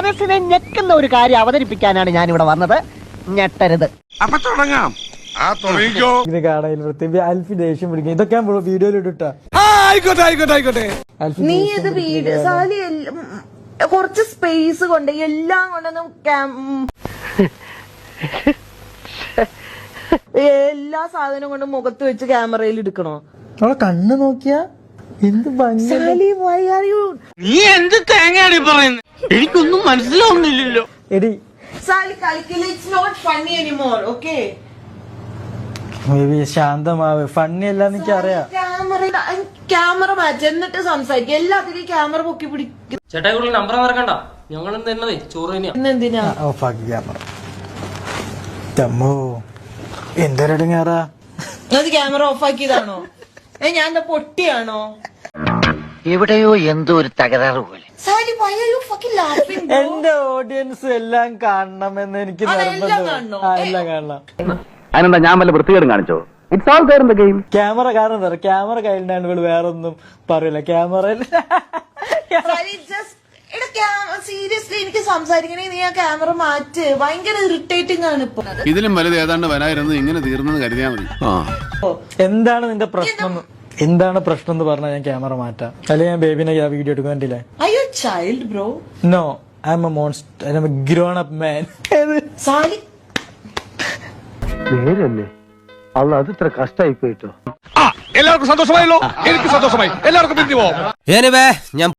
മനസ്സിനെ ഞെക്കുന്ന ഒരു കാര്യം അവതരിപ്പിക്കാനാണ് ഞാൻ ഇവിടെ വന്നത്. ഞെട്ടരുത്. അപ്പൊ തുടങ്ങാം. ഇത് കാണാൻ പ്രത്യേകിച്ച് അൽഫി ദേഷ്യം പിടിക്കും. ഇതൊക്കെ ഞാൻ വീഡിയോയിൽ ഇട്ടാ. ആയിക്കോട്ടെ. നീ ഇത് വീഡിയോ സാലി കുറച്ച് സ്പേസ് കൊണ്ട് എല്ലാം കൊണ്ടൊന്നും എല്ലാ സാധനവും കൊണ്ട് മുഖത്ത് വെച്ച് ക്യാമറയിൽ എടുക്കണോ? അവളെ കണ്ണ് നോക്കിയാ എന്ത് ഭംഗി. നീ എന്ത് തേങ്ങയാണ് പറയുന്നത്? എനിക്കൊന്നും മനസ്സിലാവുന്നില്ലല്ലോ. എടി സാലി കളിക്കില്ല. It's not funny anymore. Okay, ശാന്തമാവ്. ഫണ്ണി അല്ലാന്ന് എനിക്കറിയാം. ക്യാമറ മാറ്റി എന്നിട്ട് സംസാരിക്കും. എല്ലാത്തിനും ക്യാമറ പൊക്കി പിടിക്കും. ചേട്ടാ നമ്പർ മറക്കണ്ട. ഞങ്ങൾ തന്നതേ ചോറ് തന്നെയാ. ഇന്നെന്തിനാ ഓഫാക്കി ക്യാമറ? എന്തൊരടുങ്ങാറാ. അത് ക്യാമറ ഓഫ് ആക്കിയതാണോ? ഞാൻ എന്താ പൊട്ടിയാണോ? എവിടെയോ എന്തോ ഒരു തകരാറ് പോലെ. Sali why are you fucking laughing, bro? എന്റെ ഓഡിയൻസ് എല്ലാം കാണണമെന്ന് എനിക്ക് നിർബന്ധം. എല്ലാം കാണണം. അതിനെന്താ ഞാൻ വല്ല വൃത്തികേടും കാണിച്ചോ? It's all there in the game. Camera കാരണം ക്യാമറ കയ്യിലാണ് ഇവള് വേറൊന്നും പറയില്ല. ക്യാമറ സീരിയസ്ലി എനിക്ക് സംസാരിക്കണേ. നീ ആ ക്യാമറ മാറ്റ്. ഭയങ്കര ഇറിറ്റേറ്റിംഗ് ആണ് ഇപ്പൊ. ഇതിലും വലുത് ഏതാണ്ട് വരായിരുന്നു. ഇങ്ങനെ തീർന്നെന്ന് കരുതിയാ മതി. എന്താണ് നിന്റെ പ്രശ്നം? എന്താണ് പ്രശ്നം എന്ന് പറഞ്ഞാൽ ഞാൻ ക്യാമറ മാറ്റാം. അല്ലെങ്കിൽ ഞാൻ ബേബിനെ വീഡിയോ എടുക്കാൻ കണ്ടില്ലേ? Are you a child, bro? No, I'm a monster. I'm a grown up man. Sali നേരല്ലേ? അല്ല അത് ഇത്ര കഷ്ടായി പോയിട്ടോ. എല്ലാവർക്കും സന്തോഷമായല്ലോ. എനിക്ക് സന്തോഷമായി. എല്ലാവർക്കും പിരിഞ്ഞു പോവാം. ഞാൻ